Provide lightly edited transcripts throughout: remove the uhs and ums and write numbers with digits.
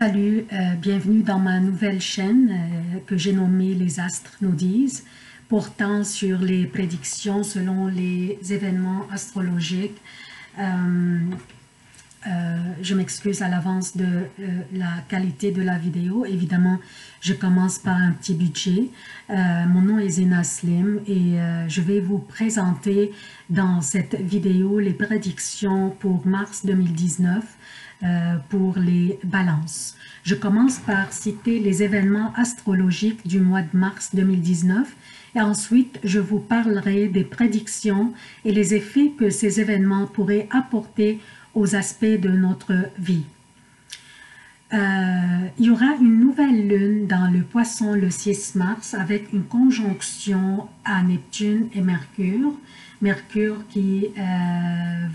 Salut, bienvenue dans ma nouvelle chaîne que j'ai nommée Les Astres nous disent, portant sur les prédictions selon les événements astrologiques. Je m'excuse à l'avance de la qualité de la vidéo. Évidemment, je commence par un petit budget. Mon nom est Zena Slim et je vais vous présenter dans cette vidéo les prédictions pour mars 2019 pour les balances. Je commence par citer les événements astrologiques du mois de mars 2019 et ensuite je vous parlerai des prédictions et les effets que ces événements pourraient apporter aux aspects de notre vie. Il y aura une nouvelle lune dans le Poisson le 6 mars avec une conjonction à Neptune et Mercure. Mercure qui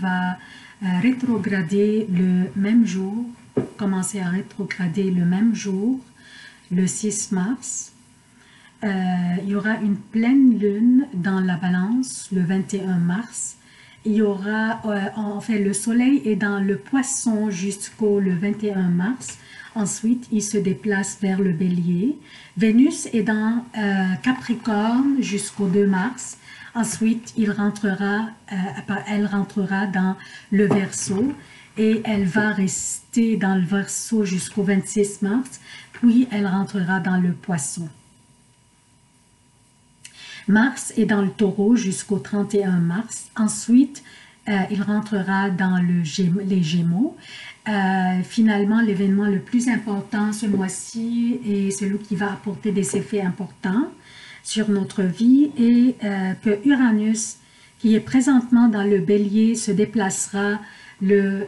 va rétrograder le même jour, commencer à rétrograder le même jour, le 6 mars. Il y aura une pleine lune dans la Balance le 21 mars. Il y aura, en fait, le soleil est dans le Poisson jusqu'au le 21 mars. Ensuite, il se déplace vers le Bélier. Vénus est dans Capricorne jusqu'au 2 mars. Ensuite, elle rentrera dans le Verseau et elle va rester dans le Verseau jusqu'au 26 mars. Puis, elle rentrera dans le Poisson. Mars est dans le Taureau jusqu'au 31 mars. Ensuite, il rentrera dans les Gémeaux. Finalement, l'événement le plus important ce mois-ci est celui qui va apporter des effets importants sur notre vie et que Uranus, qui est présentement dans le Bélier, se déplacera le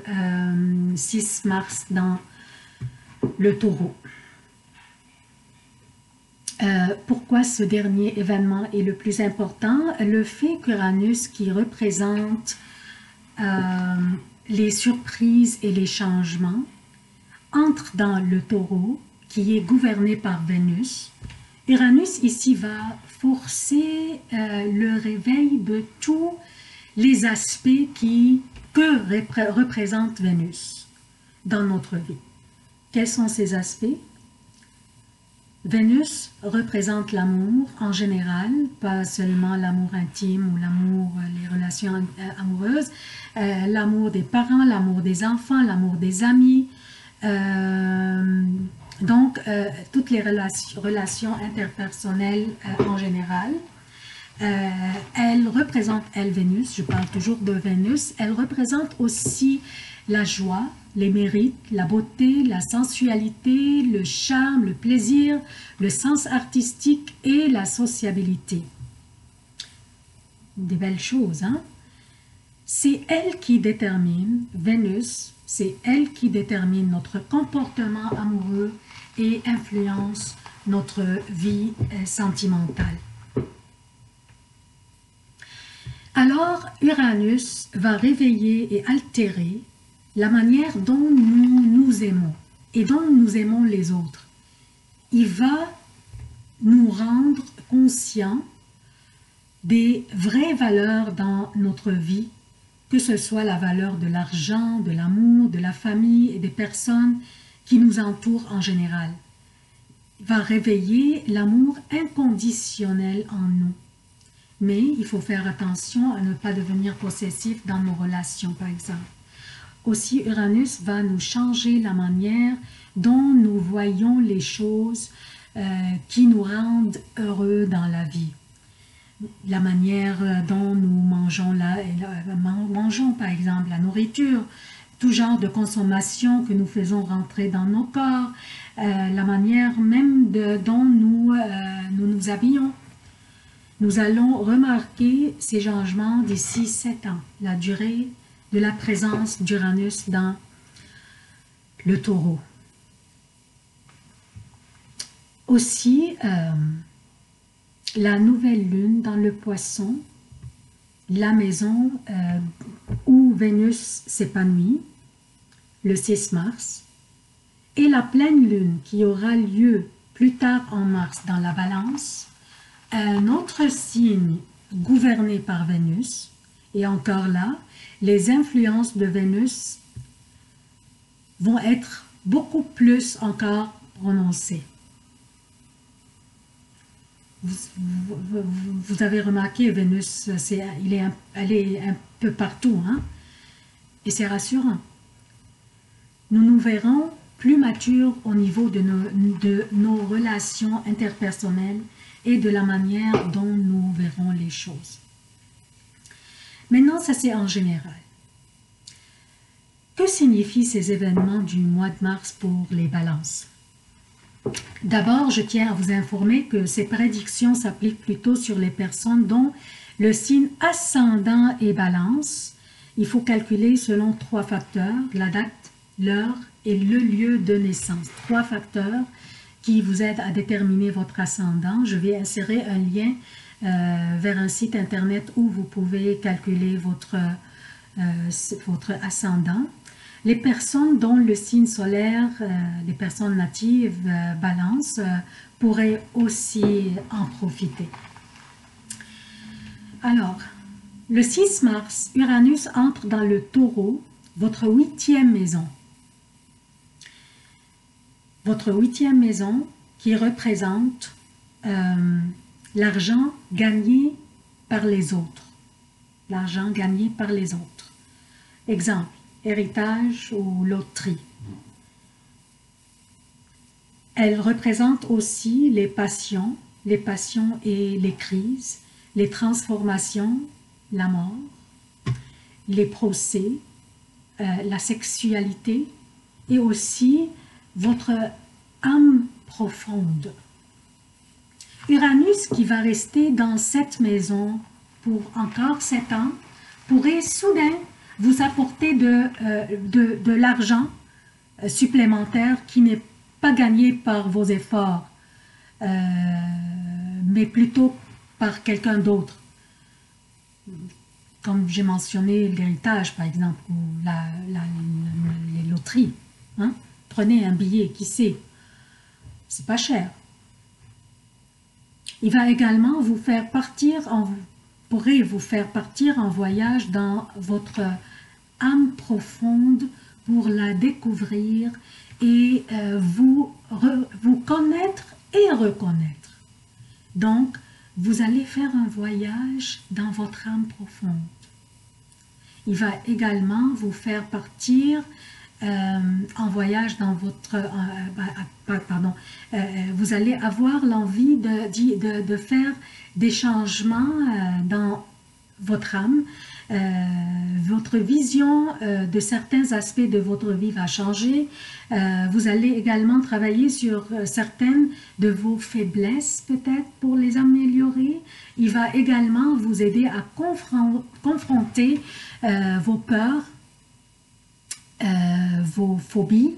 6 mars dans le Taureau. Pourquoi ce dernier événement est le plus important? Le fait qu'Uranus, qui représente les surprises et les changements, entre dans le Taureau, qui est gouverné par Vénus. Uranus ici va forcer le réveil de tous les aspects que représente Vénus dans notre vie. Quels sont ces aspects? Vénus représente l'amour en général, pas seulement l'amour intime ou l'amour, les relations amoureuses, l'amour des parents, l'amour des enfants, l'amour des amis, donc toutes les relations interpersonnelles en général. Elle représente, Vénus, je parle toujours de Vénus, elle représente aussi la joie, les mérites, la beauté, la sensualité, le charme, le plaisir, le sens artistique et la sociabilité. Des belles choses, hein? C'est elle qui détermine, Vénus, c'est elle qui détermine notre comportement amoureux et influence notre vie sentimentale. Alors, Uranus va réveiller et altérer la manière dont nous nous aimons et dont nous aimons les autres. Il va nous rendre conscients des vraies valeurs dans notre vie, que ce soit la valeur de l'argent, de l'amour, de la famille et des personnes qui nous entourent en général. Il va réveiller l'amour inconditionnel en nous. Mais il faut faire attention à ne pas devenir possessif dans nos relations, par exemple. Aussi, Uranus va nous changer la manière dont nous voyons les choses qui nous rendent heureux dans la vie. La manière dont nous mangeons, par exemple, la nourriture, tout genre de consommation que nous faisons rentrer dans nos corps, la manière même dont nous nous habillons. Nous allons remarquer ces changements d'ici 7 ans, la durée de la présence d'Uranus dans le Taureau. Aussi, la nouvelle lune dans le Poisson, la maison où Vénus s'épanouit, le 6 mars, et la pleine lune qui aura lieu plus tard en mars dans la Balance, un autre signe gouverné par Vénus, et encore là, les influences de Vénus vont être beaucoup plus encore prononcée. Vous avez remarqué, Vénus, elle est un peu partout, hein? Et c'est rassurant. Nous nous verrons plus matures au niveau de nos relations interpersonnelles et de la manière dont nous verrons les choses. Maintenant, ça c'est en général. Que signifient ces événements du mois de mars pour les balances? D'abord, je tiens à vous informer que ces prédictions s'appliquent plutôt sur les personnes dont le signe ascendant est balance. Il faut calculer selon 3 facteurs, la date, l'heure et le lieu de naissance. 3 facteurs qui vous aident à déterminer votre ascendant. Je vais insérer un lien vers un site internet où vous pouvez calculer votre ascendant. Les personnes dont le signe solaire, les personnes natives balance, pourraient aussi en profiter. Alors, le 6 mars, Uranus entre dans le Taureau, votre 8e maison. Votre 8e maison qui représente l'argent gagné par les autres. L'argent gagné par les autres. Exemple, héritage ou loterie. Elle représente aussi les passions et les crises, les transformations, la mort, les procès, la sexualité et aussi votre âme profonde. Uranus, qui va rester dans cette maison pour encore 7 ans, pourrait soudain vous apporter de l'argent supplémentaire qui n'est pas gagné par vos efforts, mais plutôt par quelqu'un d'autre. Comme j'ai mentionné l'héritage, par exemple, ou les loteries. Hein? Prenez un billet, qui sait? C'est pas cher. Il va également vous faire partir pourrait vous faire partir en voyage dans votre âme profonde pour la découvrir et vous connaître et reconnaître. Donc, vous allez faire un voyage dans votre âme profonde. Il va également vous faire partir en voyage dans votre... vous allez avoir l'envie de faire des changements dans votre âme. Votre vision de certains aspects de votre vie va changer. Vous allez également travailler sur certaines de vos faiblesses, peut-être, pour les améliorer. Il va également vous aider à confronter vos peurs, vos phobies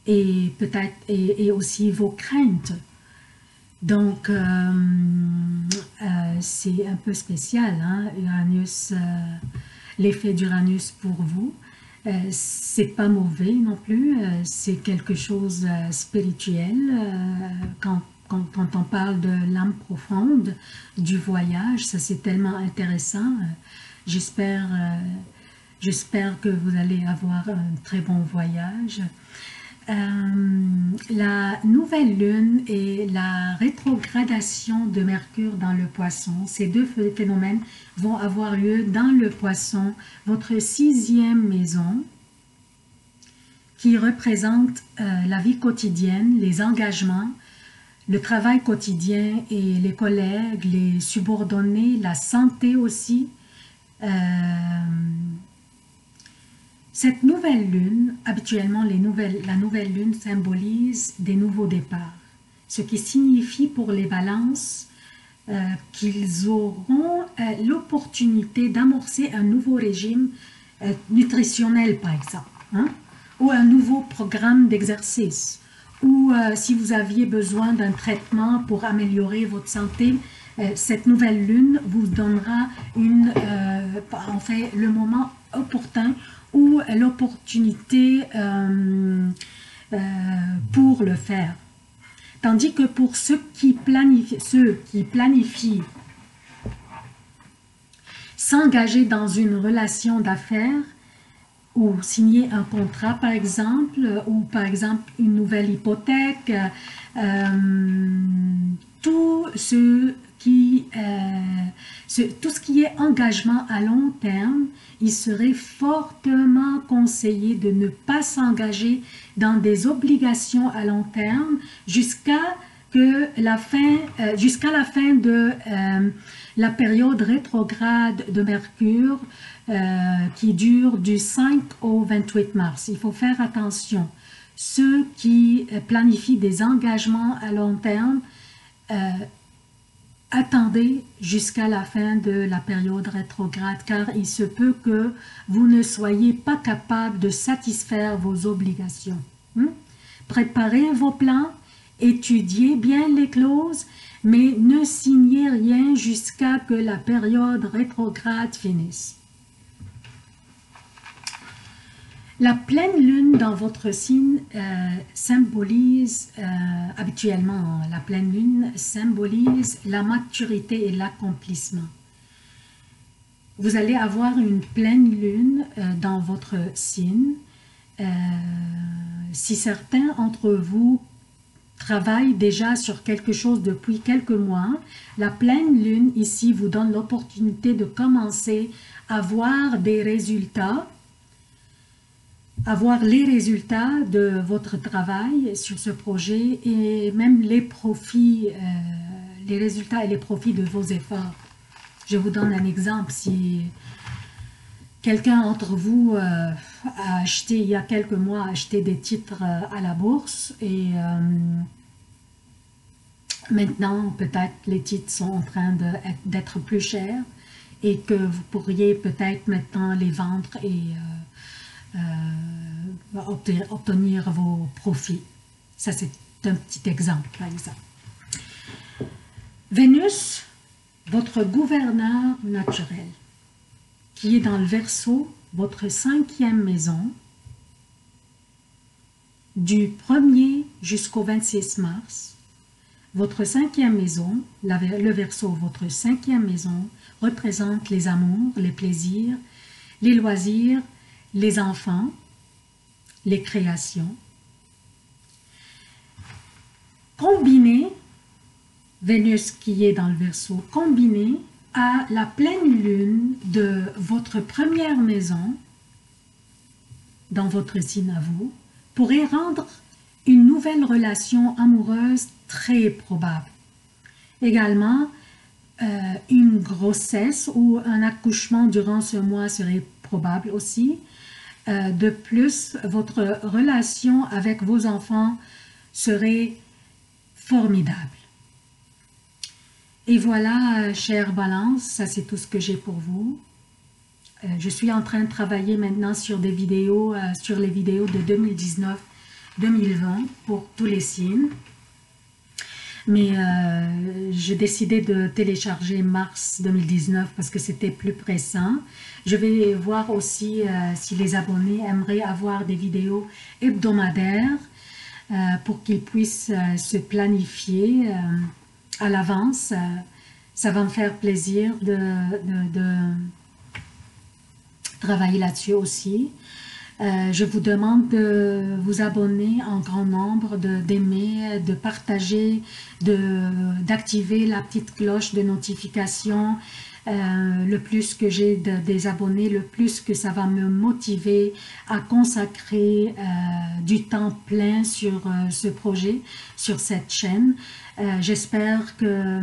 et peut-être et aussi vos craintes. Donc, c'est un peu spécial, hein, Uranus, l'effet d'Uranus pour vous. C'est pas mauvais non plus, c'est quelque chose spirituel. Quand on parle de l'âme profonde, du voyage, ça c'est tellement intéressant. J'espère que vous allez avoir un très bon voyage. La nouvelle lune et la rétrogradation de Mercure dans le Poisson, ces deux phénomènes vont avoir lieu dans le Poisson, votre 6e maison, qui représente la vie quotidienne, les engagements, le travail quotidien et les collègues, les subordonnés, la santé aussi. Cette nouvelle lune, habituellement la nouvelle lune symbolise des nouveaux départs, ce qui signifie pour les balances qu'ils auront l'opportunité d'amorcer un nouveau régime nutritionnel par exemple, hein, ou un nouveau programme d'exercice, ou si vous aviez besoin d'un traitement pour améliorer votre santé, cette nouvelle lune vous donnera en fait, le moment opportun ou l'opportunité pour le faire. Tandis que pour ceux qui planifient s'engager dans une relation d'affaires, ou signer un contrat par exemple, ou par exemple une nouvelle hypothèque, tout tout ce qui est engagement à long terme, il serait fortement conseillé de ne pas s'engager dans des obligations à long terme jusqu'à la fin de la période rétrograde de Mercure qui dure du 5 au 28 mars. Il faut faire attention. Ceux qui planifient des engagements à long terme, attendez jusqu'à la fin de la période rétrograde, car il se peut que vous ne soyez pas capable de satisfaire vos obligations. Préparez vos plans, étudiez bien les clauses, mais ne signez rien jusqu'à que la période rétrograde finisse. La pleine lune dans votre signe symbolise, habituellement, la pleine lune symbolise la maturité et l'accomplissement. Vous allez avoir une pleine lune dans votre signe. Si certains d'entre vous travaillent déjà sur quelque chose depuis quelques mois, la pleine lune ici vous donne l'opportunité de commencer à voir des résultats, avoir les résultats de votre travail sur ce projet et même les profits, les résultats et les profits de vos efforts. Je vous donne un exemple. Si quelqu'un d'entre vous a acheté, il y a quelques mois, a acheté des titres à la bourse et maintenant, peut-être les titres sont en train d'être plus chers et que vous pourriez peut-être maintenant les vendre et obtenir vos profits. Ça, c'est un petit exemple, par exemple. Vénus, votre gouverneur naturel, qui est dans le Verseau, votre 5e maison, du 1er jusqu'au 26 mars, votre 5e maison, le Verseau, votre 5e maison, représente les amours, les plaisirs, les loisirs, les enfants, les créations. Combiné, Vénus qui est dans le Verseau, combiné à la pleine lune de votre première maison, dans votre signe à vous, pourrait rendre une nouvelle relation amoureuse très probable. Également, une grossesse ou un accouchement durant ce mois serait probable aussi. De plus, votre relation avec vos enfants serait formidable. Et voilà, chère Balance, ça c'est tout ce que j'ai pour vous. Je suis en train de travailler maintenant sur des vidéos, sur les vidéos de 2019-2020 pour tous les signes. Mais j'ai décidé de télécharger mars 2019 parce que c'était plus pressant. Je vais voir aussi si les abonnés aimeraient avoir des vidéos hebdomadaires pour qu'ils puissent se planifier à l'avance. Ça va me faire plaisir de travailler là-dessus aussi. Je vous demande de vous abonner en grand nombre, d'aimer, de partager, d'activer la petite cloche de notification. Le plus que j'ai des abonnés, le plus que ça va me motiver à consacrer du temps plein sur ce projet, sur cette chaîne. J'espère que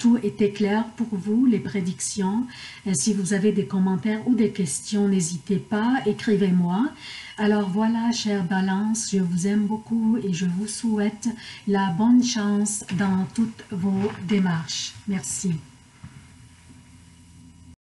tout était clair pour vous, les prédictions. Si vous avez des commentaires ou des questions, n'hésitez pas, écrivez-moi. Alors voilà, chère Balance, je vous aime beaucoup et je vous souhaite la bonne chance dans toutes vos démarches. Merci.